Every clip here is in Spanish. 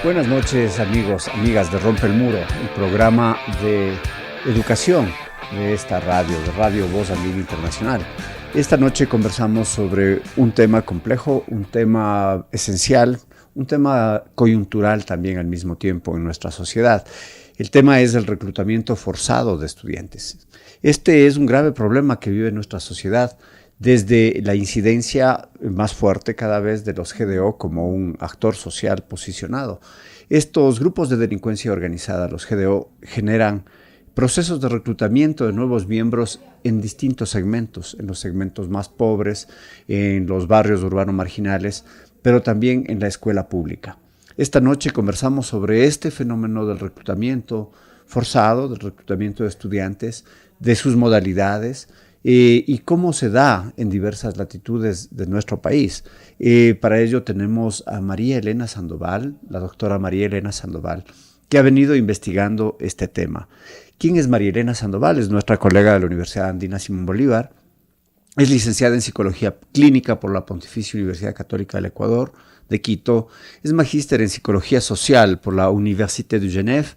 Buenas noches, amigos, amigas de Rompe el Muro, el programa de educación de esta radio, de Radio Voz Amiga Internacional. Esta noche conversamos sobre un tema complejo, un tema esencial, un tema coyuntural también al mismo tiempo en nuestra sociedad. El tema es el reclutamiento forzado de estudiantes. Este es un grave problema que vive nuestra sociedad, desde la incidencia más fuerte cada vez de los GDO como un actor social posicionado. Estos grupos de delincuencia organizada, los GDO, generan procesos de reclutamiento de nuevos miembros en distintos segmentos, en los segmentos más pobres, en los barrios urbanos marginales, pero también en la escuela pública. Esta noche conversamos sobre este fenómeno del reclutamiento forzado, del reclutamiento de estudiantes, de sus modalidades, y cómo se da en diversas latitudes de nuestro país. Para ello tenemos a María Elena Sandoval, la doctora María Elena Sandoval, que ha venido investigando este tema. ¿Quién es María Elena Sandoval? Es nuestra colega de la Universidad Andina Simón Bolívar. Es licenciada en Psicología Clínica por la Pontificia Universidad Católica del Ecuador, de Quito. Es magíster en Psicología Social por la Université de Genève.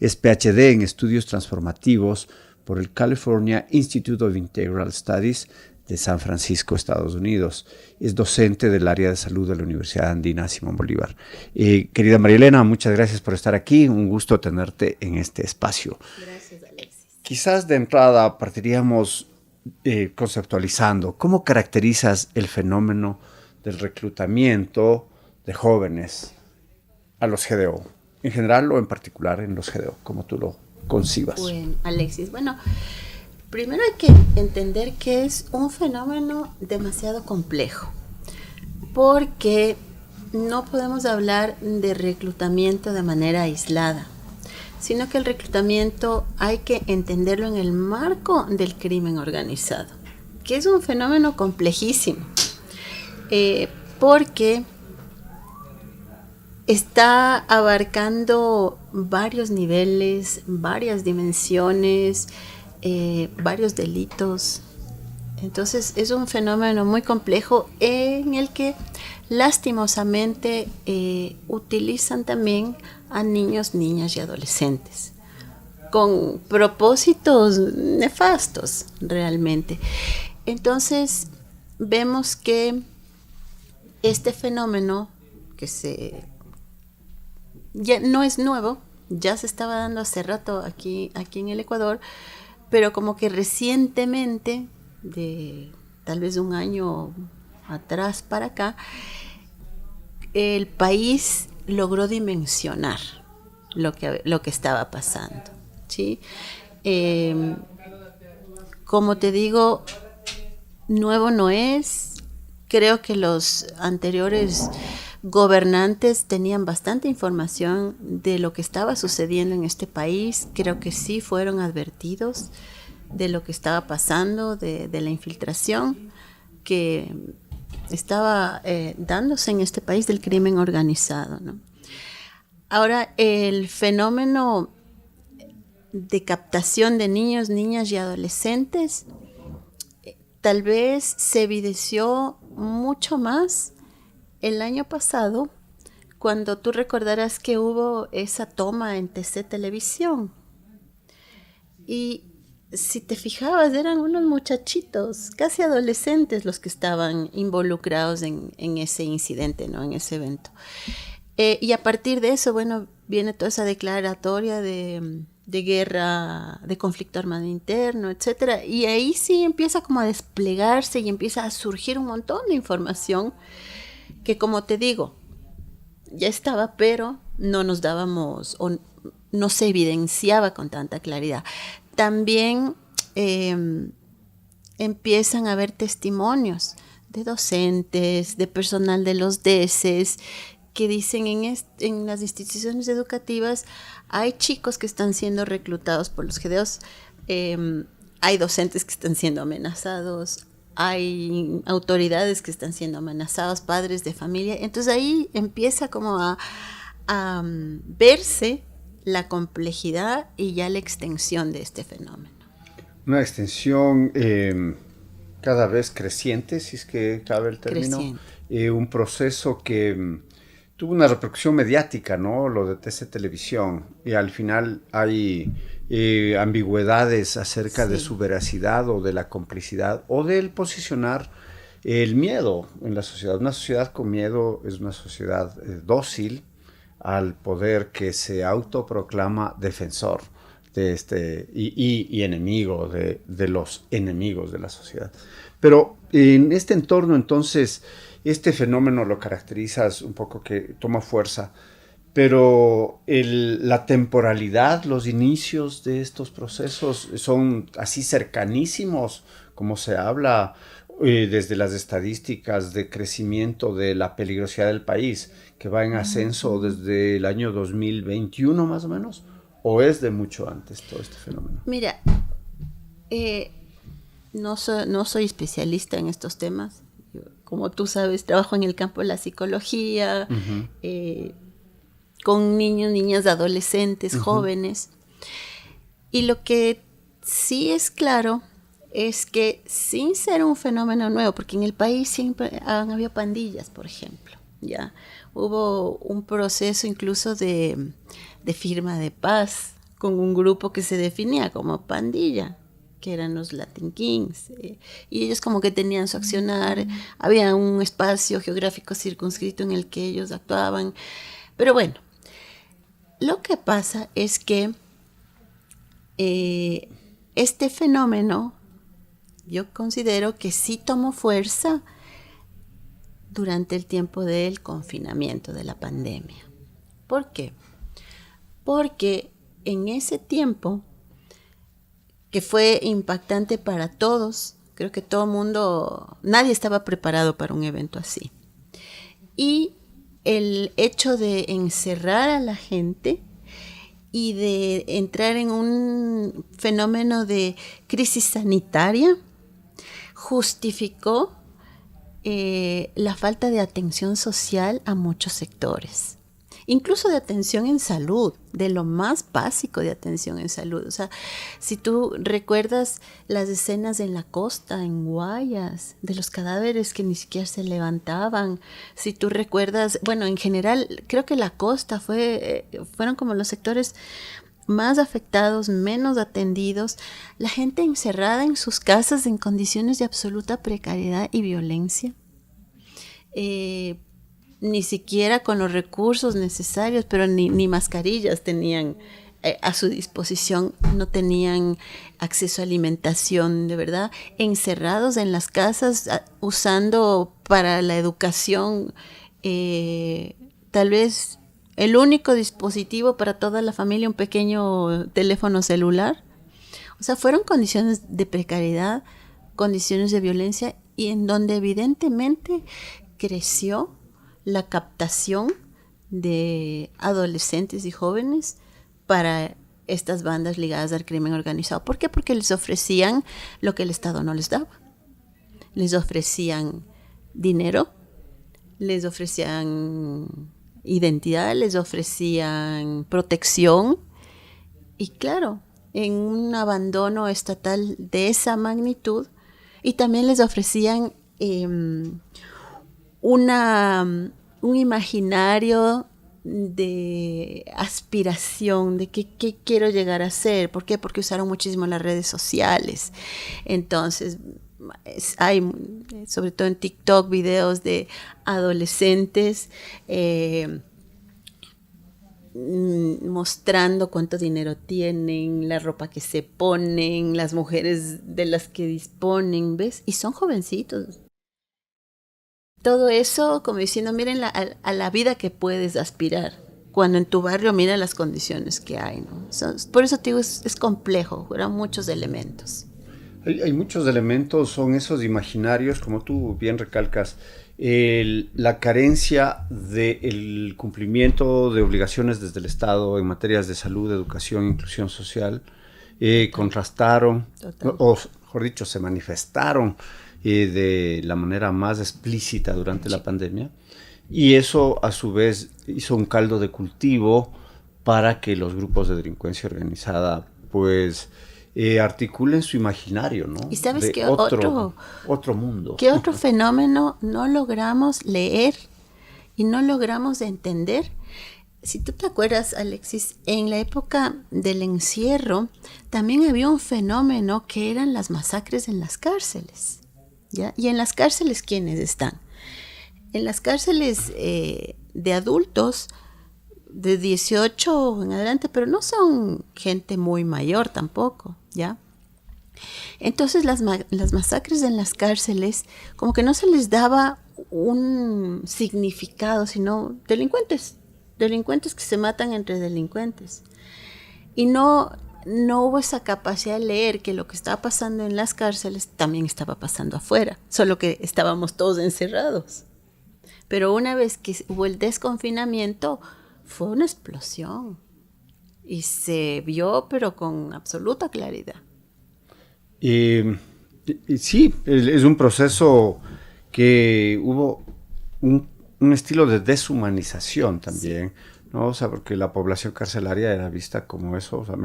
Es PhD en Estudios Transformativos por el California Institute of Integral Studies de San Francisco, Estados Unidos. Es docente del área de salud de la Universidad Andina Simón Bolívar. Querida María Elena, muchas gracias por estar aquí. Un gusto tenerte en este espacio. Gracias, Alexis. Quizás de entrada partiríamos conceptualizando. ¿Cómo caracterizas el fenómeno del reclutamiento de jóvenes a los GDO? En general o en particular en los GDO, como tú lo concibas. Bueno, Alexis, primero hay que entender que es un fenómeno demasiado complejo, porque no podemos hablar de reclutamiento de manera aislada, sino que el reclutamiento hay que entenderlo en el marco del crimen organizado, que es un fenómeno complejísimo, porque está abarcando varios niveles, varias dimensiones, varios delitos. Entonces es un fenómeno muy complejo en el que lastimosamente utilizan también a niños, niñas y adolescentes con propósitos nefastos realmente. Entonces vemos que este fenómeno ya no es nuevo, ya se estaba dando hace rato aquí en el Ecuador, pero como que recientemente, de tal vez un año atrás para acá, el país logró dimensionar lo que estaba pasando, ¿sí? Como te digo, nuevo no es. Creo que los anteriores gobernantes tenían bastante información de lo que estaba sucediendo en este país. Creo que sí fueron advertidos de lo que estaba pasando, de la infiltración que estaba dándose en este país del crimen organizado, ¿no? Ahora, el fenómeno de captación de niños, niñas y adolescentes tal vez se evidenció mucho más el año pasado, cuando tú recordarás que hubo esa toma en TC Televisión. Y si te fijabas, eran unos muchachitos, casi adolescentes, los que estaban involucrados en ese incidente, ¿no? En ese evento. Y a partir de eso, viene toda esa declaratoria de guerra, de conflicto armado interno, etcétera. Y ahí sí empieza como a desplegarse y empieza a surgir un montón de información que, como te digo, ya estaba, pero no nos dábamos o no se evidenciaba con tanta claridad. También empiezan a haber testimonios de docentes, de personal de los DECES, que dicen en las instituciones educativas hay chicos que están siendo reclutados por los GDOs, hay docentes que están siendo amenazados, hay autoridades que están siendo amenazadas, padres de familia. Entonces ahí empieza como a verse la complejidad y ya la extensión de este fenómeno. Una extensión cada vez creciente, si es que cabe el término. Un proceso que tuvo una repercusión mediática, ¿no? Lo de TC Televisión. Y al final hay ambigüedades acerca de su veracidad o de la complicidad o del posicionar el miedo en la sociedad. Una sociedad con miedo es una sociedad dócil al poder que se autoproclama defensor de y enemigo de los enemigos de la sociedad. Pero en este entorno, entonces, este fenómeno lo caracterizas un poco que toma fuerza, pero la temporalidad, los inicios de estos procesos son así cercanísimos, como se habla desde las estadísticas de crecimiento de la peligrosidad del país, que va en ascenso desde el año 2021 más o menos, o es de mucho antes todo este fenómeno. Mira, no soy especialista en estos temas. Yo, como tú sabes, trabajo en el campo de la psicología, con niños, niñas, adolescentes, jóvenes. Y lo que sí es claro es que sin ser un fenómeno nuevo, porque en el país siempre han habido pandillas, por ejemplo, ya hubo un proceso incluso de firma de paz con un grupo que se definía como pandilla, que eran los Latin Kings, y ellos como que tenían su accionar, había un espacio geográfico circunscrito en el que ellos actuaban, pero bueno, lo que pasa es que este fenómeno yo considero que sí tomó fuerza durante el tiempo del confinamiento de la pandemia. ¿Por qué? Porque en ese tiempo, que fue impactante para todos, creo que todo el mundo, nadie estaba preparado para un evento así. Y el hecho de encerrar a la gente y de entrar en un fenómeno de crisis sanitaria justificó la falta de atención social a muchos sectores, incluso de atención en salud, de lo más básico de atención en salud. O sea, si tú recuerdas las escenas en la costa, en Guayas, de los cadáveres que ni siquiera se levantaban, si tú recuerdas, bueno, en general, creo que la costa fueron como los sectores más afectados, menos atendidos, la gente encerrada en sus casas en condiciones de absoluta precariedad y violencia. Ni siquiera con los recursos necesarios, pero ni mascarillas tenían a su disposición, no tenían acceso a alimentación, de verdad, encerrados en las casas, usando para la educación tal vez el único dispositivo para toda la familia, un pequeño teléfono celular. O sea, fueron condiciones de precariedad, condiciones de violencia, y en donde evidentemente creció la captación de adolescentes y jóvenes para estas bandas ligadas al crimen organizado. ¿Por qué? Porque les ofrecían lo que el Estado no les daba. Les ofrecían dinero, les ofrecían identidad, les ofrecían protección, y claro, en un abandono estatal de esa magnitud, y también les ofrecían un imaginario de aspiración, de qué quiero llegar a ser. ¿Por qué? Porque usaron muchísimo las redes sociales. Entonces, hay, sobre todo en TikTok, videos de adolescentes mostrando cuánto dinero tienen, la ropa que se ponen, las mujeres de las que disponen, ¿ves? Y son jovencitos. Todo eso como diciendo, miren a la vida que puedes aspirar, cuando en tu barrio mira las condiciones que hay, ¿no? Por eso te digo, es complejo, eran muchos elementos. Hay muchos elementos, son esos imaginarios, como tú bien recalcas, la carencia del cumplimiento de obligaciones desde el Estado en materias de salud, educación, inclusión social, contrastaron, o mejor dicho, se manifestaron de la manera más explícita durante la pandemia, y eso a su vez hizo un caldo de cultivo para que los grupos de delincuencia organizada pues articulen su imaginario, ¿no? ¿Y sabes qué otro mundo? ¿Qué otro fenómeno no logramos leer y no logramos entender. Si tú te acuerdas, Alexis, en la época del encierro también había un fenómeno que eran las masacres en las cárceles, ¿ya? Y en las cárceles, ¿quiénes están? En las cárceles de adultos de 18 en adelante, pero no son gente muy mayor tampoco, ¿ya? Entonces las masacres en las cárceles como que no se les daba un significado, sino delincuentes que se matan entre delincuentes. Y no hubo esa capacidad de leer que lo que estaba pasando en las cárceles también estaba pasando afuera, solo que estábamos todos encerrados. Pero una vez que hubo el desconfinamiento, fue una explosión. Y se vio, pero con absoluta claridad. Y sí, es un proceso que hubo un estilo de deshumanización también, ¿no? O sea, porque la población carcelaria era vista como eso, o sea,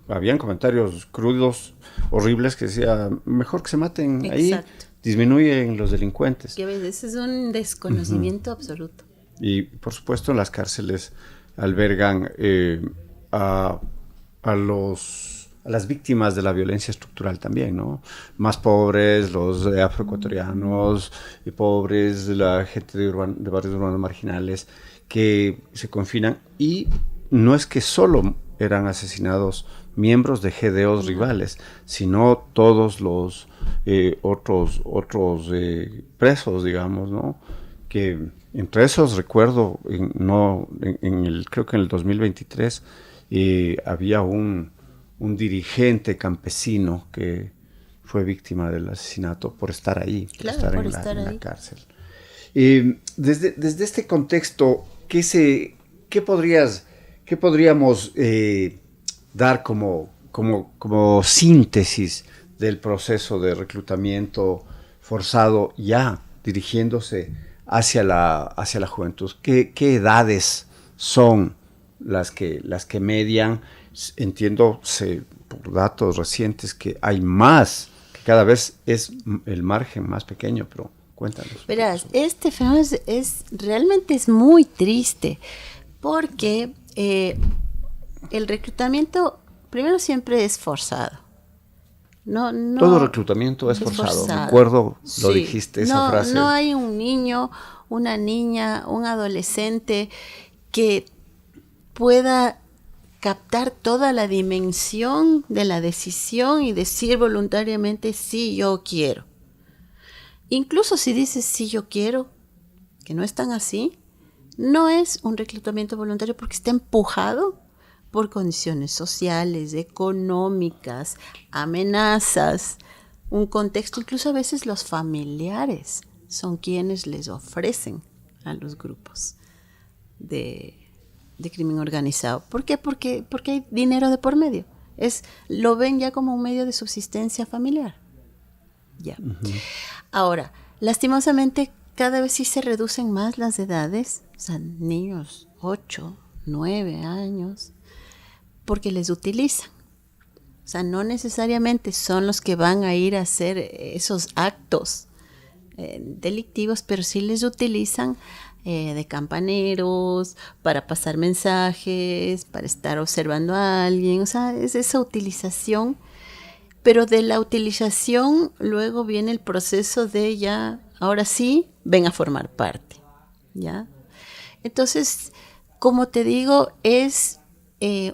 habían comentarios crudos, horribles, que decía, mejor que se maten ahí, disminuyen los delincuentes. Que a veces es un desconocimiento absoluto. Y, por supuesto, las cárceles albergan a las víctimas de la violencia estructural también, ¿no? Más pobres, los afroecuatorianos, y pobres, la gente de barrios urbanos marginales que se confinan. Y no es que solo eran asesinados miembros de GDOs rivales, sino todos los otros presos, digamos, ¿no? Que entre esos recuerdo, creo que en el 2023 había un dirigente campesino que fue víctima del asesinato por estar ahí, por estar en la cárcel. Desde este contexto, ¿qué podríamos dar como síntesis del proceso de reclutamiento forzado ya dirigiéndose hacia la juventud? ¿Qué edades son las que median? Entiendo por datos recientes que hay más, que cada vez es el margen más pequeño, pero cuéntanos. Verás, este fenómeno realmente es muy triste, porque el reclutamiento primero siempre es forzado. No, todo reclutamiento es forzado. Recuerdo, lo dijiste, esa frase. No hay un niño, una niña, un adolescente que pueda captar toda la dimensión de la decisión y decir voluntariamente sí, yo quiero. Incluso si dices sí, yo quiero, que no es tan así, no es un reclutamiento voluntario porque está empujado por condiciones sociales, económicas, amenazas, un contexto. Incluso a veces los familiares son quienes les ofrecen a los grupos de crimen organizado. ¿Por qué? Porque hay dinero de por medio. Lo ven ya como un medio de subsistencia familiar. Ya. Uh-huh. Ahora, lastimosamente, cada vez sí se reducen más las edades, o sea, niños 8, 9 años, porque les utilizan. O sea, no necesariamente son los que van a ir a hacer esos actos delictivos, pero sí les utilizan de campaneros, para pasar mensajes, para estar observando a alguien. O sea, es esa utilización, pero de la utilización luego viene el proceso de ya, ahora sí, ven a formar parte, ¿ya? Entonces, como te digo, es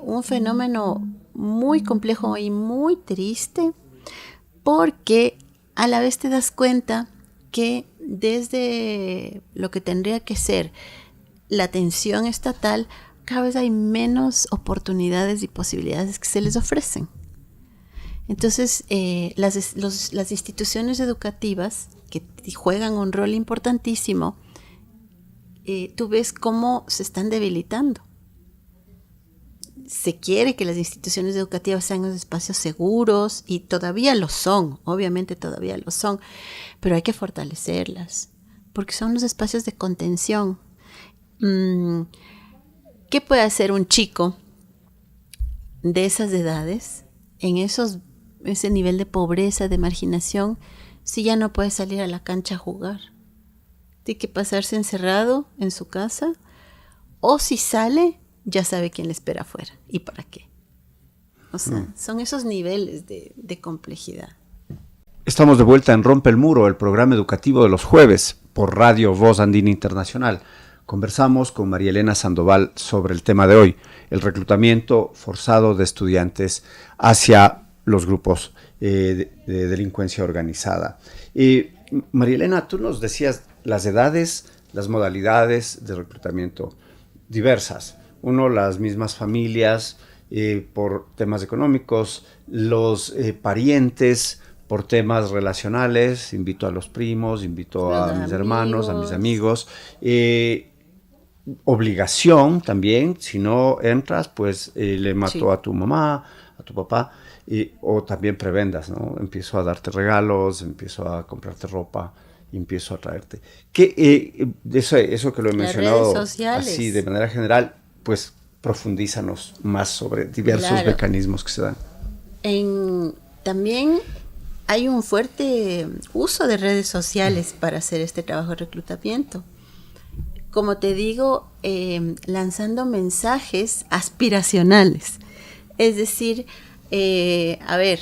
un fenómeno muy complejo y muy triste, porque a la vez te das cuenta que desde lo que tendría que ser la atención estatal, cada vez hay menos oportunidades y posibilidades que se les ofrecen. Entonces, las instituciones educativas que juegan un rol importantísimo, tú ves cómo se están debilitando. Se quiere que las instituciones educativas sean unos espacios seguros, y todavía lo son, obviamente todavía lo son, pero hay que fortalecerlas, porque son los espacios de contención. ¿Qué puede hacer un chico de esas edades, en ese nivel de pobreza, de marginación, si ya no puede salir a la cancha a jugar? tiene que pasarse encerrado en su casa, o si sale, ya sabe quién le espera afuera y para qué. O sea, son esos niveles de complejidad. Estamos de vuelta en Rompe el Muro, el programa educativo de los jueves por Radio Voz Andina Internacional. Conversamos con María Elena Sandoval sobre el tema de hoy, el reclutamiento forzado de estudiantes hacia los grupos de delincuencia organizada. María Elena, tú nos decías las edades, las modalidades de reclutamiento diversas. Uno, las mismas familias por temas económicos, los parientes por temas relacionales, invito a los primos, invito a mis hermanos, a mis amigos. Obligación también, si no entras, pues le mato a tu mamá, a tu papá, o también prebendas, ¿no? Empiezo a darte regalos, empiezo a comprarte ropa, y empiezo a traerte. Eso que lo he mencionado así de manera general, pues profundízanos más sobre diversos mecanismos que se dan. También hay un fuerte uso de redes sociales para hacer este trabajo de reclutamiento. Como te digo, lanzando mensajes aspiracionales. Es decir, a ver,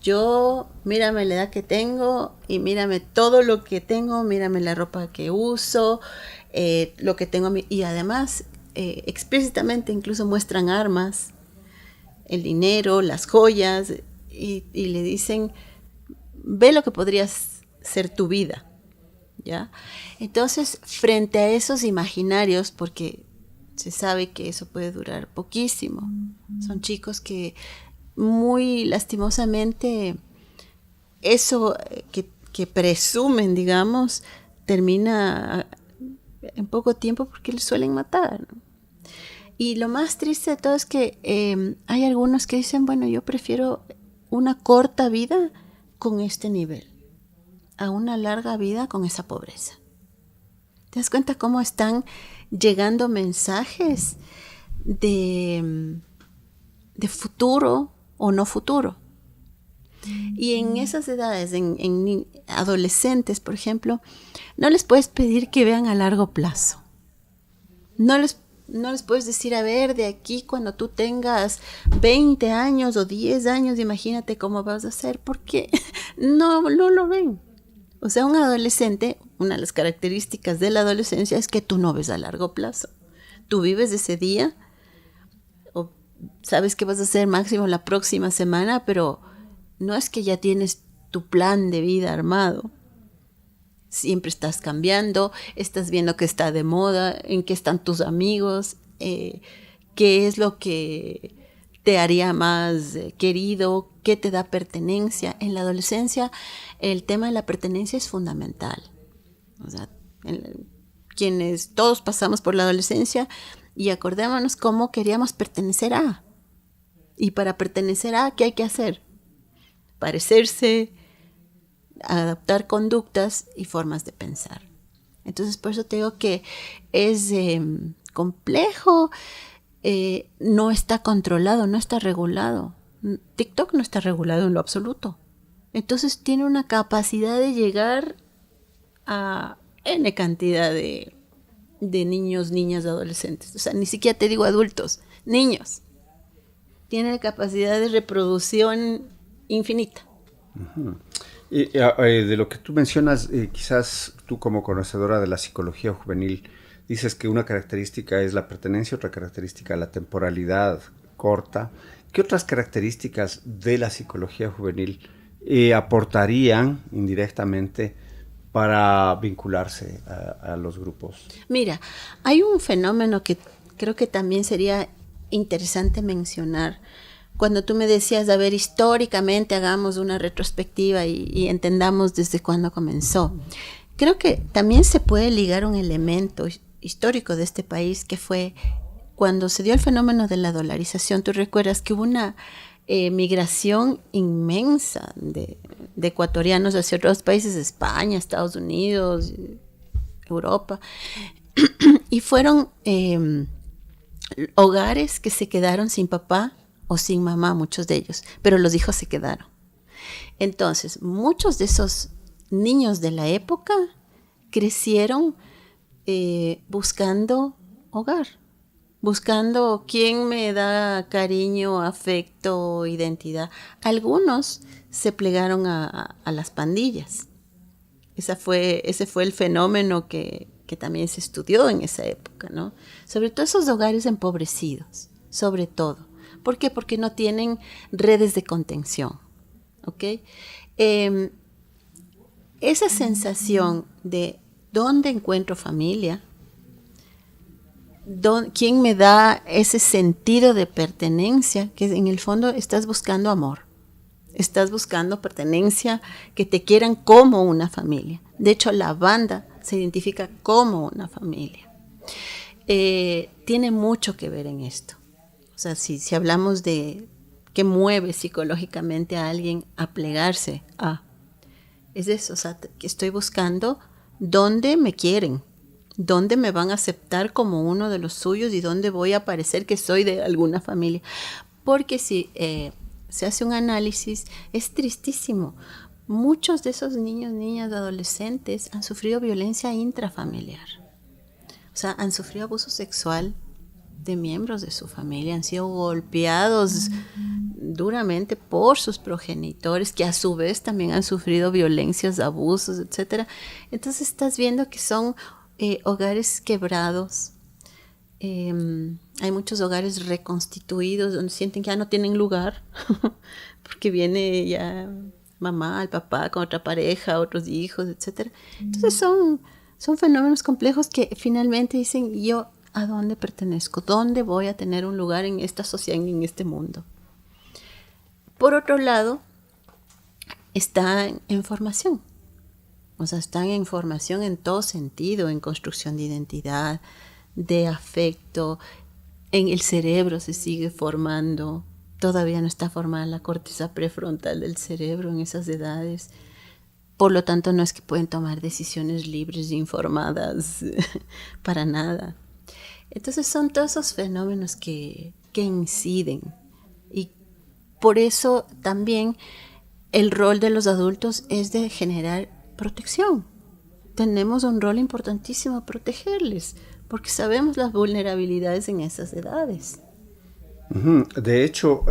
yo, mírame la edad que tengo y mírame todo lo que tengo, mírame la ropa que uso, lo que tengo. Y además, explícitamente incluso muestran armas, el dinero, las joyas, y le dicen, ve lo que podrías ser tu vida, ¿ya? Entonces, frente a esos imaginarios, porque se sabe que eso puede durar poquísimo, son chicos que muy lastimosamente eso que presumen, digamos, termina en poco tiempo porque les suelen matar, ¿no? Y lo más triste de todo es que hay algunos que dicen, bueno, yo prefiero una corta vida con este nivel a una larga vida con esa pobreza. ¿Te das cuenta cómo están llegando mensajes de futuro o no futuro? Y en esas edades, en adolescentes, por ejemplo, no les puedes pedir que vean a largo plazo. No les puedes decir, a ver, de aquí cuando tú tengas 20 años o 10 años, imagínate cómo vas a ser, porque no lo ven. O sea, un adolescente, una de las características de la adolescencia es que tú no ves a largo plazo. Tú vives ese día, o sabes qué vas a hacer máximo la próxima semana, pero no es que ya tienes tu plan de vida armado. Siempre estás cambiando, estás viendo qué está de moda, en qué están tus amigos, qué es lo que te haría más querido, qué te da pertenencia. En la adolescencia el tema de la pertenencia es fundamental. O sea, quienes todos pasamos por la adolescencia y acordémonos cómo queríamos pertenecer a. Y para pertenecer a, ¿qué hay que hacer? Parecerse, adaptar conductas y formas de pensar. Entonces, por eso te digo que es complejo, no está controlado, no está regulado. TikTok no está regulado en lo absoluto. Entonces, tiene una capacidad de llegar a N cantidad de niños, niñas, adolescentes. O sea, ni siquiera te digo adultos, niños. Tiene capacidad de reproducción infinita. Uh-huh. De lo que tú mencionas, quizás tú como conocedora de la psicología juvenil, dices que una característica es la pertenencia, otra característica la temporalidad corta. ¿Qué otras características de la psicología juvenil aportarían indirectamente para vincularse a los grupos? Mira, hay un fenómeno que creo que también sería interesante mencionar. Cuando tú me decías, a ver, históricamente hagamos una retrospectiva y entendamos desde cuándo comenzó. Creo que también se puede ligar un elemento histórico de este país que fue cuando se dio el fenómeno de la dolarización. Tú recuerdas que hubo una migración inmensa de ecuatorianos hacia otros países, España, Estados Unidos, Europa, y fueron hogares que se quedaron sin papá o sin mamá, muchos de ellos, pero los hijos se quedaron. Entonces, muchos de esos niños de la época crecieron buscando hogar, buscando quién me da cariño, afecto, identidad. Algunos se plegaron a las pandillas. Ese fue el fenómeno que también se estudió en esa época, ¿no? Sobre todo esos hogares empobrecidos, sobre todo. ¿Por qué? Porque no tienen redes de contención, ¿ok? Esa sensación de dónde encuentro familia, quién me da ese sentido de pertenencia, que en el fondo estás buscando amor, estás buscando pertenencia, que te quieran como una familia. De hecho, la banda se identifica como una familia. Tiene mucho que ver en esto. O sea, si hablamos de qué mueve psicológicamente a alguien a plegarse es eso, o sea, que estoy buscando dónde me quieren, dónde me van a aceptar como uno de los suyos y dónde voy a parecer que soy de alguna familia. Porque si se hace un análisis, es tristísimo. Muchos de esos niños, niñas, adolescentes han sufrido violencia intrafamiliar. O sea, han sufrido abuso sexual de miembros de su familia, han sido golpeados duramente por sus progenitores, que a su vez también han sufrido violencias, abusos, etc. Entonces estás viendo que son hogares quebrados. Hay muchos hogares reconstituidos donde sienten que ya no tienen lugar porque viene ya mamá, el papá con otra pareja, otros hijos, etc. Entonces son fenómenos complejos que finalmente dicen, yo ¿a dónde pertenezco? ¿Dónde voy a tener un lugar en esta sociedad, en este mundo? Por otro lado, están en formación. O sea, están en formación en todo sentido, en construcción de identidad, de afecto, en el cerebro se sigue formando. Todavía no está formada la corteza prefrontal del cerebro en esas edades. Por lo tanto, no es que pueden tomar decisiones libres e informadas para nada. Entonces son todos esos fenómenos que inciden. Y por eso también el rol de los adultos es de generar protección. Tenemos un rol importantísimo protegerles, porque sabemos las vulnerabilidades en esas edades. De hecho,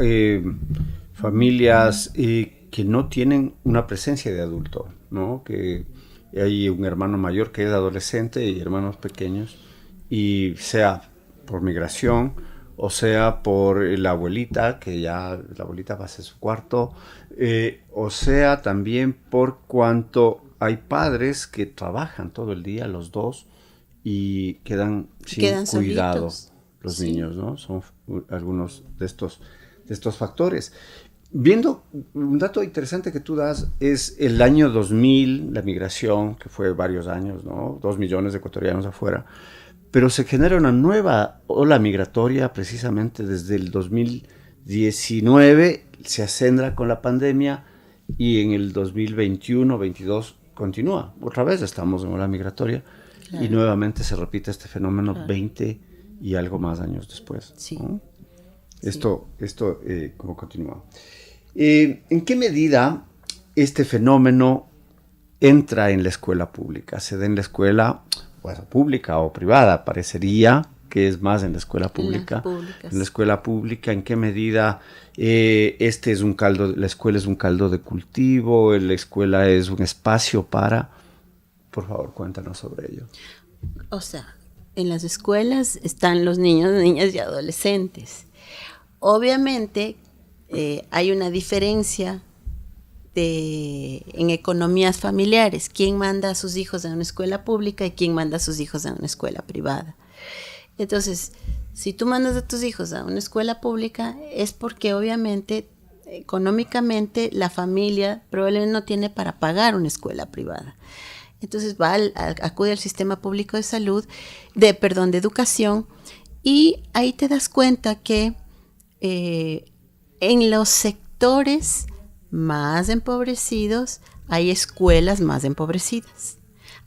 familias que no tienen una presencia de adulto, ¿no? Que hay un hermano mayor que es adolescente y hermanos pequeños, y sea por migración o sea por la abuelita, que ya la abuelita va a hacer su cuarto, o sea también por cuanto hay padres que trabajan todo el día, los dos, y quedan sin cuidado solitos. Los niños, ¿no? Son algunos de estos factores. Viendo un dato interesante que tú das, es el año 2000, la migración, que fue varios años, ¿no? 2 millones de ecuatorianos afuera, pero se genera una nueva ola migratoria precisamente desde el 2019, se acentra con la pandemia y en el 2021-22 continúa. Otra vez estamos en ola migratoria, claro. Y nuevamente se repite este fenómeno, claro. 20 y algo más años después. Sí. ¿No? Esto ¿cómo continúa? ¿En qué medida este fenómeno entra en la escuela pública? ¿Se da en la escuela pública o privada? Parecería que es más en la escuela pública. En la escuela pública, ¿en qué medida es un caldo? La escuela es un caldo de cultivo, la escuela es un espacio para... Por favor, cuéntanos sobre ello. O sea, en las escuelas están los niños, niñas y adolescentes. Obviamente hay una diferencia en economías familiares. ¿Quién manda a sus hijos a una escuela pública y quién manda a sus hijos a una escuela privada? Entonces, si tú mandas a tus hijos a una escuela pública es porque obviamente económicamente la familia probablemente no tiene para pagar una escuela privada. Entonces acude al sistema público de salud, de educación, y ahí te das cuenta que en los sectores más empobrecidos hay escuelas más empobrecidas.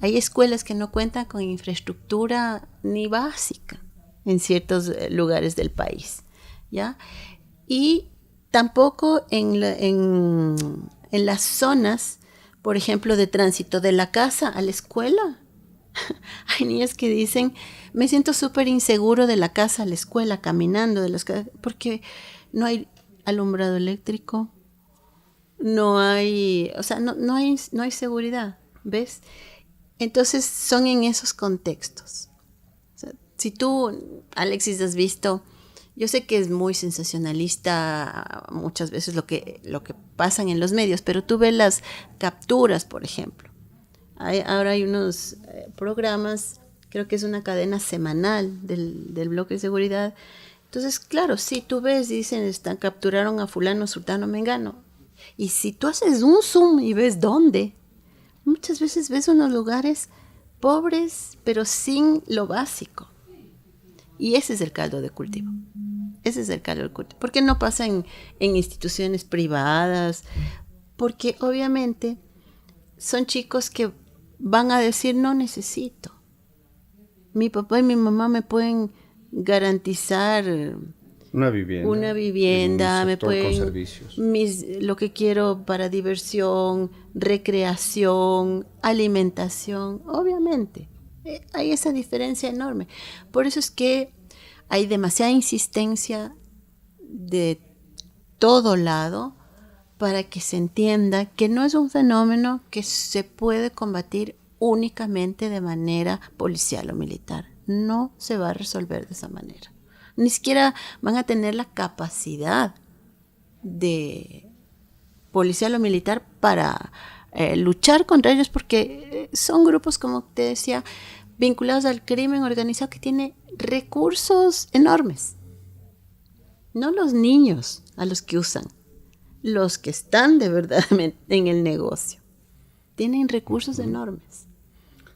Hay escuelas que no cuentan con infraestructura ni básica en ciertos lugares del país, ¿ya? Y tampoco en las zonas, por ejemplo, de tránsito de la casa a la escuela, Hay niños que dicen, me siento súper inseguro de la casa a la escuela, caminando de las casas, porque no hay alumbrado eléctrico, no hay, o sea, no hay seguridad, ¿ves? Entonces son en esos contextos. O sea, si tú, Alexis, has visto, yo sé que es muy sensacionalista muchas veces lo que pasan en los medios, pero tú ves las capturas, por ejemplo. Ahora hay unos programas, creo que es una cadena semanal del bloque de seguridad. Entonces, claro, si tú ves, dicen, capturaron a fulano, sultano, mengano. Y si tú haces un zoom y ves dónde, muchas veces ves unos lugares pobres, pero sin lo básico. Y ese es el caldo de cultivo. Ese es el caldo de cultivo. ¿Por qué no pasa en instituciones privadas? Porque obviamente son chicos que van a decir, no necesito. Mi papá y mi mamá me pueden garantizar una vivienda, me pueden, con servicios. Lo que quiero para diversión, recreación, alimentación, obviamente. Hay esa diferencia enorme. Por eso es que hay demasiada insistencia de todo lado para que se entienda que no es un fenómeno que se puede combatir únicamente de manera policial o militar. No se va a resolver de esa manera. Ni siquiera van a tener la capacidad de policial o militar para luchar contra ellos, porque son grupos, como te decía, vinculados al crimen organizado que tiene recursos enormes. No los niños a los que usan, los que están de verdad en el negocio. Tienen recursos enormes.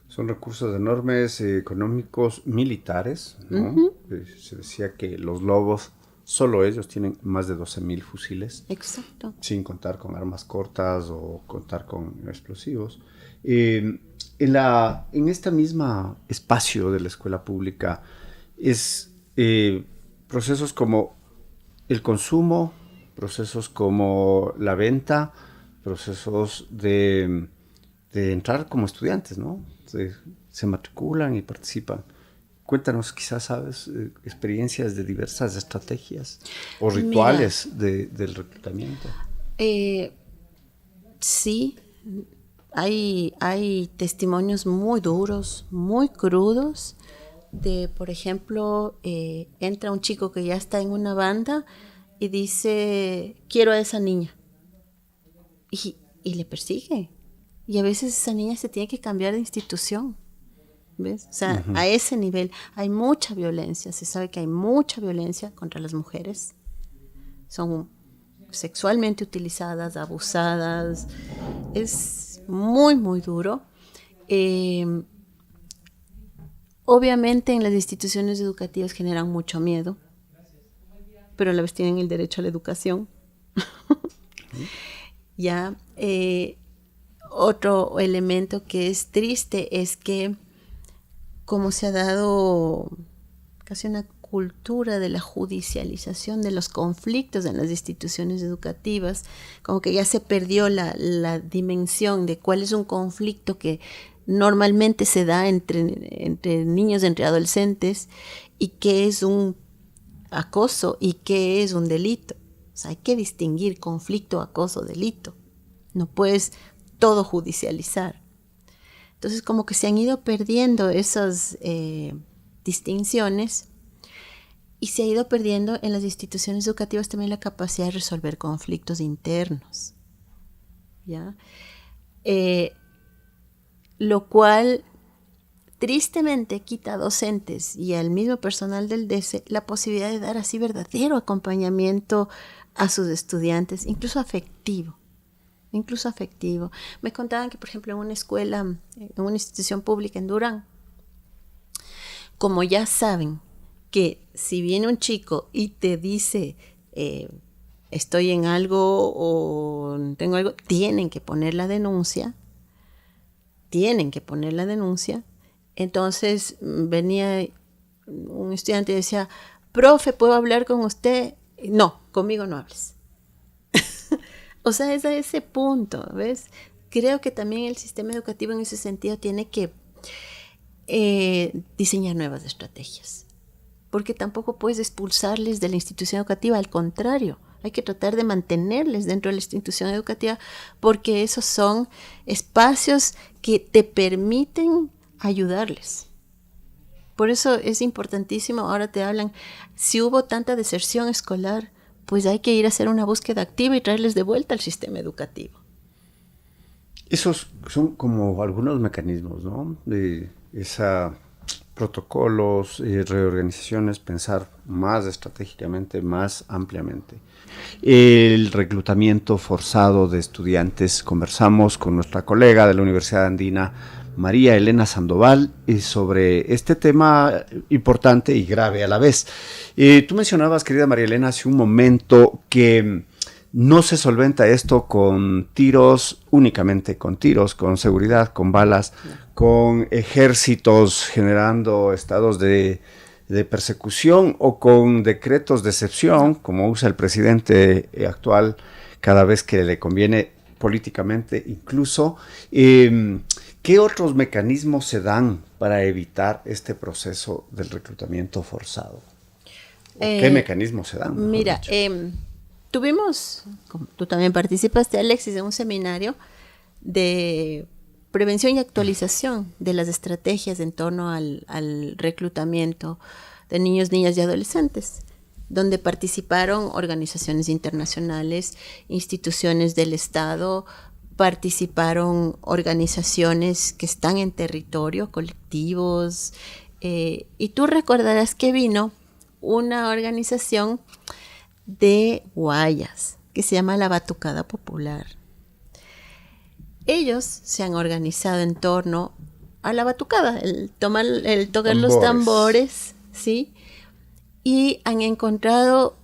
Son recursos enormes económicos, militares, ¿no? Se decía que los lobos, solo ellos tienen más de 12,000 fusiles. Exacto. Sin contar con armas cortas o contar con explosivos. En este mismo espacio de la escuela pública es procesos como el consumo, procesos como la venta, procesos de entrar como estudiantes, ¿no? Se matriculan y participan. Cuéntanos, quizás sabes, experiencias de diversas estrategias o rituales del reclutamiento. Sí, hay testimonios muy duros, muy crudos, de, por ejemplo, entra un chico que ya está en una banda y dice, quiero a esa niña. Y le persigue. Y a veces esa niña se tiene que cambiar de institución. ¿Ves? O sea, a ese nivel hay mucha violencia. Se sabe que hay mucha violencia contra las mujeres. Son sexualmente utilizadas, abusadas. Es muy, muy duro. Obviamente en las instituciones educativas generan mucho miedo, pero a la vez tienen el derecho a la educación. Ya, otro elemento que es triste es que como se ha dado casi una cultura de la judicialización de los conflictos en las instituciones educativas, como que ya se perdió la dimensión de cuál es un conflicto que normalmente se da entre niños, entre adolescentes, y qué es un acoso y qué es un delito. O sea, hay que distinguir conflicto, acoso, delito. No puedes todo judicializar. Entonces, como que se han ido perdiendo esas distinciones y se ha ido perdiendo en las instituciones educativas también la capacidad de resolver conflictos internos. ¿Ya? Lo cual tristemente quita a docentes y al mismo personal del DECE la posibilidad de dar así verdadero acompañamiento a sus estudiantes, incluso afectivo. Me contaban que, por ejemplo, en una escuela, en una institución pública en Durán, como ya saben que si viene un chico y te dice estoy en algo o tengo algo, tienen que poner la denuncia. Entonces venía un estudiante y decía, profe, ¿puedo hablar con usted? No, conmigo no hables. O sea, es a ese punto, ¿ves? Creo que también el sistema educativo en ese sentido tiene que diseñar nuevas estrategias, porque tampoco puedes expulsarles de la institución educativa, al contrario, hay que tratar de mantenerles dentro de la institución educativa, porque esos son espacios que te permiten ayudarles. Por eso es importantísimo, ahora te hablan, si hubo tanta deserción escolar, pues hay que ir a hacer una búsqueda activa y traerles de vuelta al sistema educativo. Esos son como algunos mecanismos, ¿no? De protocolos, reorganizaciones, pensar más estratégicamente, más ampliamente. El reclutamiento forzado de estudiantes. Conversamos con nuestra colega de la Universidad Andina, María Elena Sandoval, sobre este tema importante y grave a la vez. Tú mencionabas, querida María Elena, hace un momento que no se solventa esto con tiros, únicamente con tiros, con seguridad, con balas, con ejércitos generando estados de persecución o con decretos de excepción, como usa el presidente actual cada vez que le conviene políticamente incluso. ¿Qué otros mecanismos se dan para evitar este proceso del reclutamiento forzado? ¿Qué mecanismos se dan? Mira, tuvimos, como tú también participaste, Alexis, en un seminario de prevención y actualización de las estrategias en torno al reclutamiento de niños, niñas y adolescentes, donde participaron organizaciones internacionales, instituciones del Estado, participaron organizaciones que están en territorio, colectivos, y tú recordarás que vino una organización de Guayas que se llama la Batucada Popular. Ellos se han organizado en torno a la batucada, el tocar los tambores, ¿sí? Y han encontrado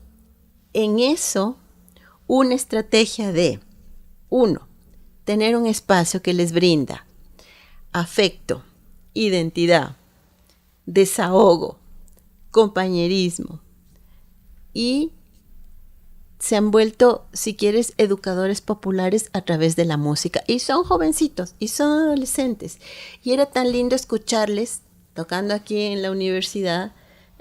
en eso una estrategia de, uno, tener un espacio que les brinda afecto, identidad, desahogo, compañerismo, y se han vuelto, si quieres, educadores populares a través de la música. Y son jovencitos, y son adolescentes. Y era tan lindo escucharles tocando aquí en la universidad,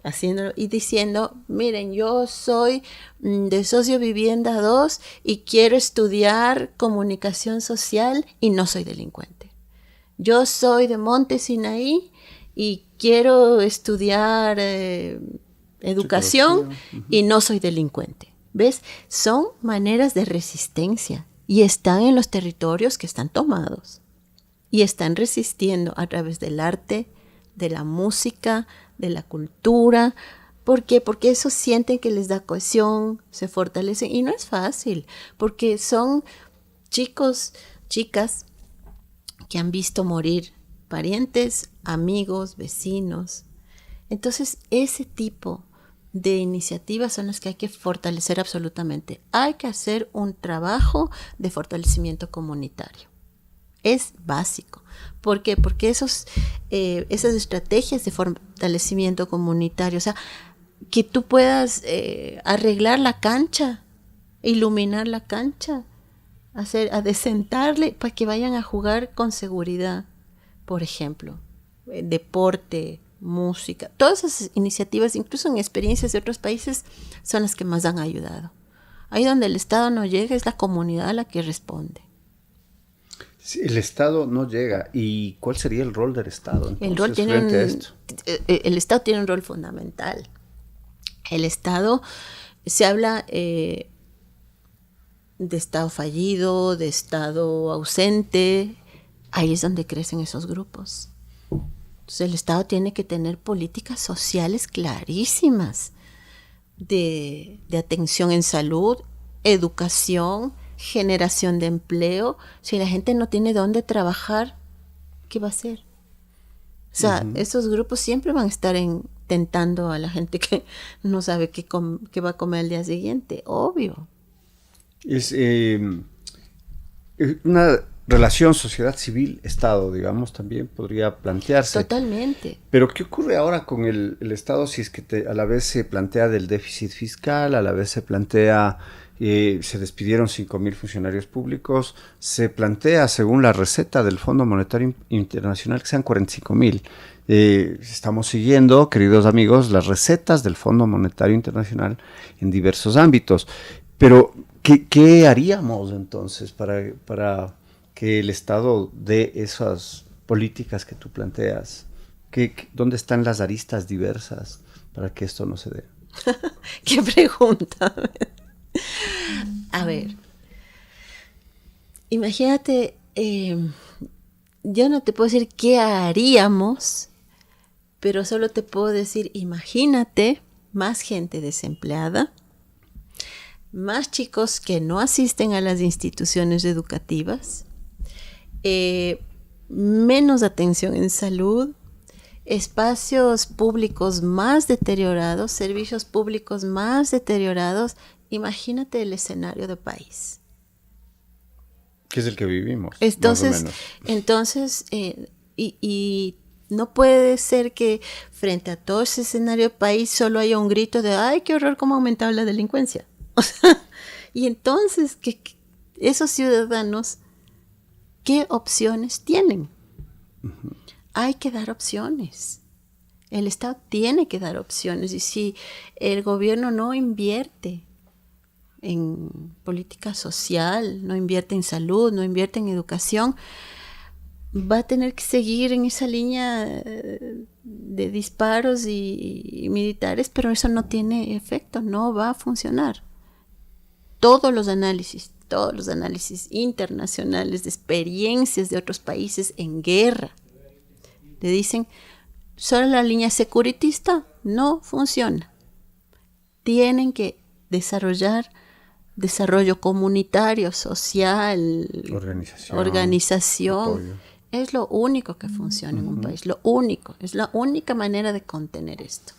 haciéndolo y diciendo, miren, yo soy de Socio Vivienda 2 y quiero estudiar comunicación social y no soy delincuente. Yo soy de Monte Sinaí y quiero estudiar educación y no soy delincuente. ¿Ves? Son maneras de resistencia y están en los territorios que están tomados y están resistiendo a través del arte, de la música, de la cultura. ¿Por qué? Porque eso sienten que les da cohesión, se fortalecen y no es fácil porque son chicos, chicas que han visto morir parientes, amigos, vecinos. Entonces ese tipo de iniciativas son las que hay que fortalecer absolutamente. Hay que hacer un trabajo de fortalecimiento comunitario. Es básico. ¿Por qué? Porque esas estrategias de fortalecimiento comunitario, o sea, que tú puedas arreglar la cancha, iluminar la cancha, adecentarle para que vayan a jugar con seguridad, por ejemplo, deporte, música, todas esas iniciativas, incluso en experiencias de otros países, son las que más han ayudado. Ahí donde el Estado no llega, es la comunidad la que responde. Sí, el Estado no llega. ¿Y cuál sería el rol del Estado entonces, frente a esto? El Estado tiene un rol fundamental. El Estado, se habla de Estado fallido, de Estado ausente. Ahí es donde crecen esos grupos. Entonces el Estado tiene que tener políticas sociales clarísimas de atención en salud, educación, generación de empleo. Si la gente no tiene dónde trabajar, ¿qué va a hacer? O sea, esos grupos siempre van a estar tentando a la gente que no sabe qué va a comer al día siguiente, obvio. Es una relación sociedad civil-Estado, digamos, también podría plantearse. Totalmente. Pero ¿qué ocurre ahora con el Estado si es que a la vez se plantea del déficit fiscal, a la vez se plantea, se despidieron 5,000 funcionarios públicos, se plantea, según la receta del Fondo Monetario Internacional, que sean 45,000. Estamos siguiendo, queridos amigos, las recetas del Fondo Monetario Internacional en diversos ámbitos. Pero, ¿qué haríamos entonces para que el Estado dé esas políticas que tú planteas? ¿Dónde están las aristas diversas para que esto no se dé? ¿Qué pregunta? A ver, imagínate, yo no te puedo decir qué haríamos, pero solo te puedo decir, imagínate más gente desempleada, más chicos que no asisten a las instituciones educativas, menos atención en salud, espacios públicos más deteriorados, servicios públicos más deteriorados. Imagínate el escenario de país. Que es el que vivimos. Entonces, más o menos. Y no puede ser que frente a todo ese escenario de país solo haya un grito de ¡ay, qué horror, cómo ha aumentado la delincuencia! O sea, y entonces, que esos ciudadanos, ¿qué opciones tienen? Uh-huh. Hay que dar opciones. El Estado tiene que dar opciones. Y si el gobierno no invierte en política social, no invierte en salud, no invierte en educación, va a tener que seguir en esa línea de disparos y militares, pero eso no tiene efecto, no va a funcionar. Todos los análisis internacionales de experiencias de otros países en guerra, te dicen, solo la línea securitista no funciona. Tienen que desarrollar desarrollo comunitario, social, organización. Es lo único que funciona en un país, lo único, es la única manera de contener esto.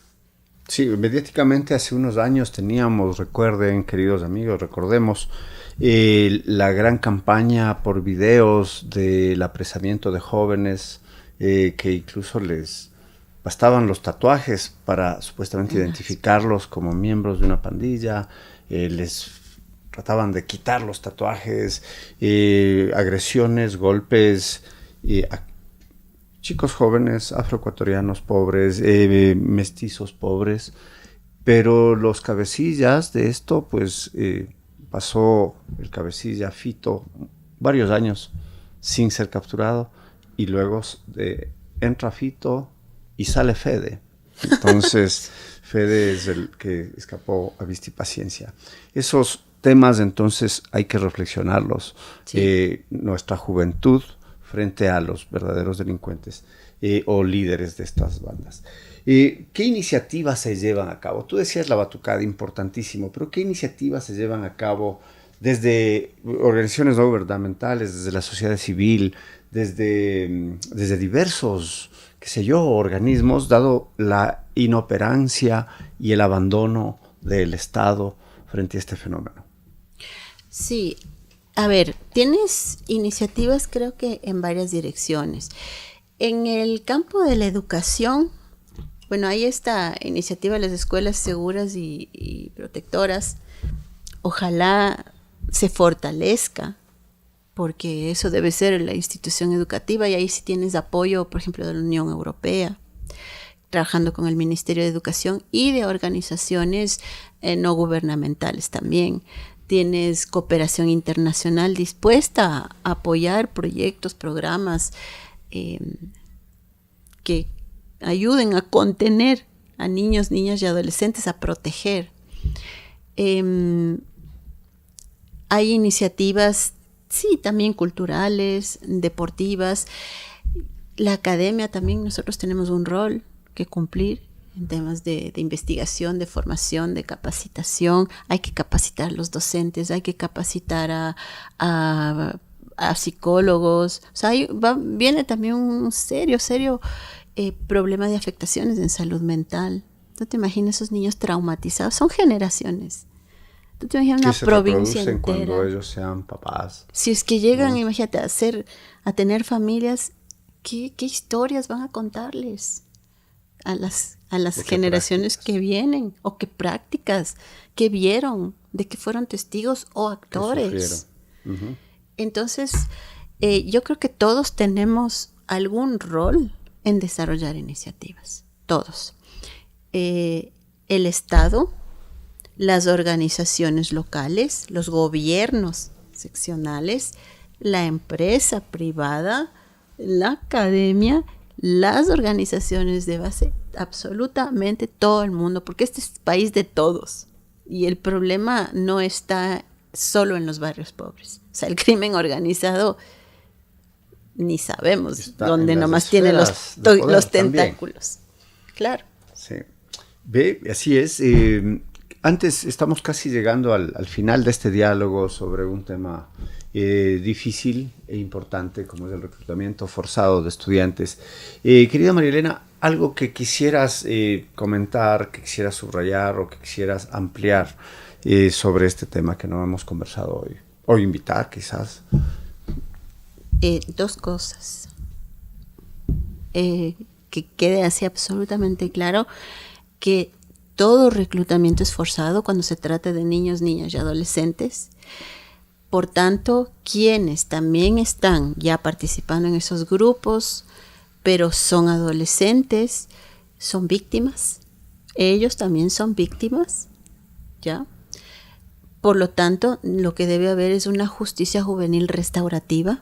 Sí, mediáticamente hace unos años teníamos, recuerden, queridos amigos, recordemos la gran campaña por videos del apresamiento de jóvenes, que incluso les bastaban los tatuajes para supuestamente identificarlos como miembros de una pandilla, les trataban de quitar los tatuajes, agresiones, golpes, a chicos jóvenes, afroecuatorianos pobres, mestizos pobres, pero los cabecillas de esto, pues pasó el cabecilla Fito varios años sin ser capturado, y luego entra Fito y sale Fede. Entonces, Fede es el que escapó a vista y paciencia. Esos temas, entonces, hay que reflexionarlos. Sí. Nuestra juventud frente a los verdaderos delincuentes o líderes de estas bandas. ¿Qué iniciativas se llevan a cabo? Tú decías la batucada, importantísimo, pero ¿qué iniciativas se llevan a cabo desde organizaciones no gubernamentales, desde la sociedad civil, desde diversos, qué sé yo, organismos, dado la inoperancia y el abandono del Estado frente a este fenómeno? Sí. A ver, tienes iniciativas creo que en varias direcciones. En el campo de la educación, bueno, hay esta iniciativa de las escuelas seguras y protectoras. Ojalá se fortalezca, porque eso debe ser la institución educativa, y ahí sí tienes apoyo, por ejemplo, de la Unión Europea, trabajando con el Ministerio de Educación y de organizaciones no gubernamentales también. Tienes cooperación internacional dispuesta a apoyar proyectos, programas que ayuden a contener a niños, niñas y adolescentes, a proteger. Hay iniciativas, sí, también culturales, deportivas. La academia también, nosotros tenemos un rol que cumplir en temas de investigación, de formación, de capacitación. Hay que capacitar a los docentes, hay que capacitar a psicólogos. O sea, viene también un serio problema de afectaciones en salud mental. ¿Tú te imaginas esos niños traumatizados? Son generaciones. ¿Tú te imaginas una provincia entera? Cuando ellos sean papás. Si es que llegan, imagínate, a tener familias, ¿qué historias van a contarles a las generaciones que vienen? ¿O qué prácticas? ¿Qué vieron? ¿De qué fueron testigos o actores? Entonces, yo creo que todos tenemos algún rol en desarrollar iniciativas, todos. El Estado, las organizaciones locales, los gobiernos seccionales, la empresa privada, la academia, las organizaciones de base, absolutamente todo el mundo, porque este es país de todos. Y el problema no está solo en los barrios pobres. O sea, el crimen organizado ni sabemos está dónde nomás tiene los tentáculos. También. Claro. Sí. Ve, así es. Antes estamos casi llegando al final de este diálogo sobre un tema difícil e importante como es el reclutamiento forzado de estudiantes. Querida María Elena, algo que quisieras comentar, que quisieras subrayar o que quisieras ampliar sobre este tema que no hemos conversado hoy, o invitar quizás. Dos cosas. Que quede así absolutamente claro que todo reclutamiento es forzado cuando se trata de niños, niñas y adolescentes. Por tanto, quienes también están ya participando en esos grupos, pero son adolescentes, son víctimas. Ellos también son víctimas, ¿ya? Por lo tanto, lo que debe haber es una justicia juvenil restaurativa,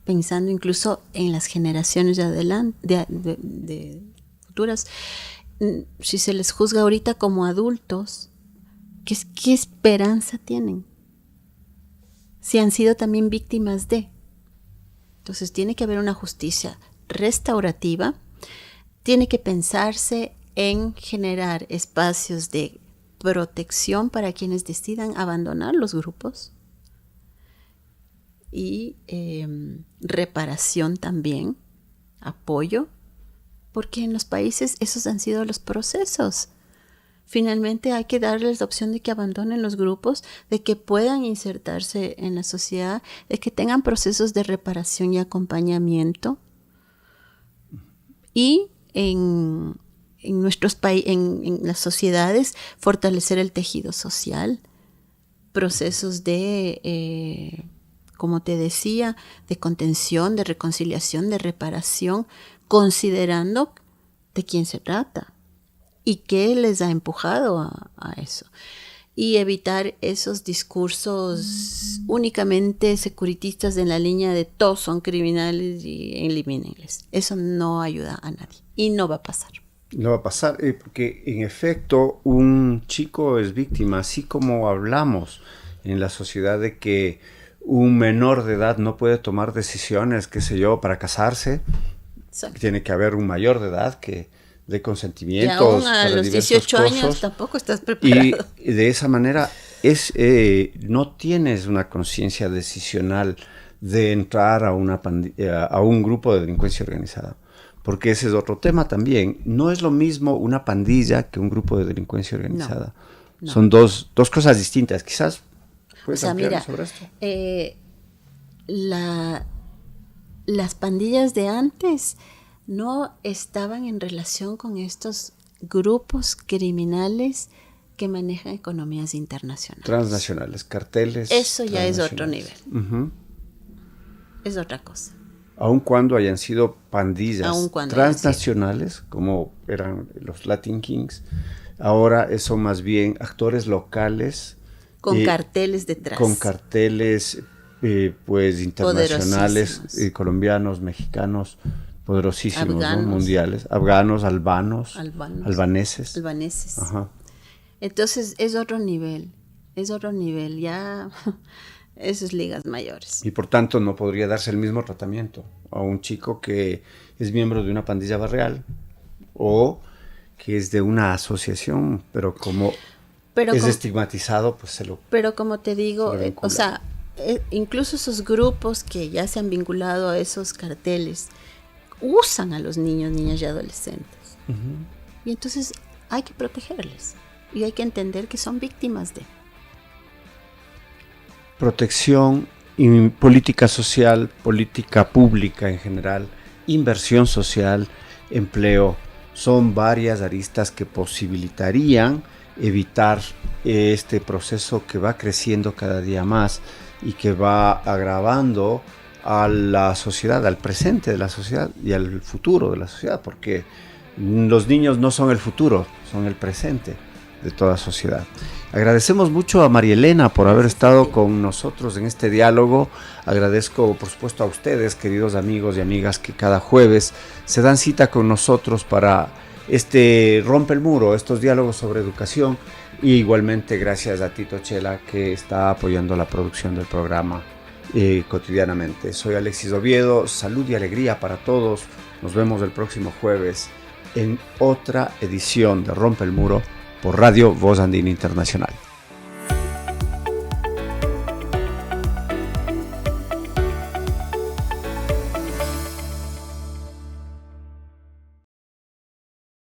pensando incluso en las generaciones de adelante, de futuras. Si se les juzga ahorita como adultos, ¿qué esperanza tienen? Si han sido también víctimas de. Entonces tiene que haber una justicia restaurativa, tiene que pensarse en generar espacios de protección para quienes decidan abandonar los grupos y reparación también, apoyo, porque en los países esos han sido los procesos. Finalmente hay que darles la opción de que abandonen los grupos, de que puedan insertarse en la sociedad, de que tengan procesos de reparación y acompañamiento. Y en nuestros en las sociedades fortalecer el tejido social, procesos de, como te decía, de contención, de reconciliación, de reparación, considerando de quién se trata. ¿Y qué les ha empujado a eso? Y evitar esos discursos únicamente securitistas en la línea de todos son criminales y elimínenles. Eso no ayuda a nadie y no va a pasar. No va a pasar, porque en efecto un chico es víctima, así como hablamos en la sociedad de que un menor de edad no puede tomar decisiones, qué sé yo, para casarse. Exacto. Tiene que haber un mayor de edad que de consentimientos. Y aún a los 18 años tampoco estás preparado. Y de esa manera no tienes una conciencia decisional de entrar a un grupo de delincuencia organizada. Porque ese es otro tema también. No es lo mismo una pandilla que un grupo de delincuencia organizada. No. Son dos cosas distintas. Quizás puedes ampliar sobre esto. Las pandillas de antes no estaban en relación con estos grupos criminales que manejan economías internacionales. Transnacionales, carteles. Eso ya es otro nivel. Uh-huh. Es otra cosa. Aun cuando hayan sido pandillas transnacionales, como eran los Latin Kings, ahora son más bien actores locales. Con carteles detrás. Con carteles pues internacionales, colombianos, mexicanos, poderosísimos, ¿no? Mundiales, afganos, albaneses. Ajá. Entonces es otro nivel, ya esas ligas mayores. Y por tanto no podría darse el mismo tratamiento a un chico que es miembro de una pandilla barrial o que es de una asociación, pero como es estigmatizado, pues se lo... Pero como te digo, o sea, incluso esos grupos que ya se han vinculado a esos carteles usan a los niños, niñas y adolescentes. Uh-huh. Y entonces hay que protegerles y hay que entender que son víctimas de... Protección, y política social, política pública en general, inversión social, empleo, son varias aristas que posibilitarían evitar este proceso que va creciendo cada día más y que va agravando a la sociedad, al presente de la sociedad y al futuro de la sociedad, porque los niños no son el futuro, son el presente de toda sociedad. Agradecemos mucho a María Elena por haber estado con nosotros en este diálogo. Agradezco, por supuesto, a ustedes, queridos amigos y amigas, que cada jueves se dan cita con nosotros para este Rompe el Muro, estos diálogos sobre educación. Y igualmente gracias a Tito Chela, que está apoyando la producción del programa cotidianamente. Soy Alexis Oviedo, salud y alegría para todos. Nos vemos el próximo jueves en otra edición de Rompe el Muro por Radio Voz Andina Internacional.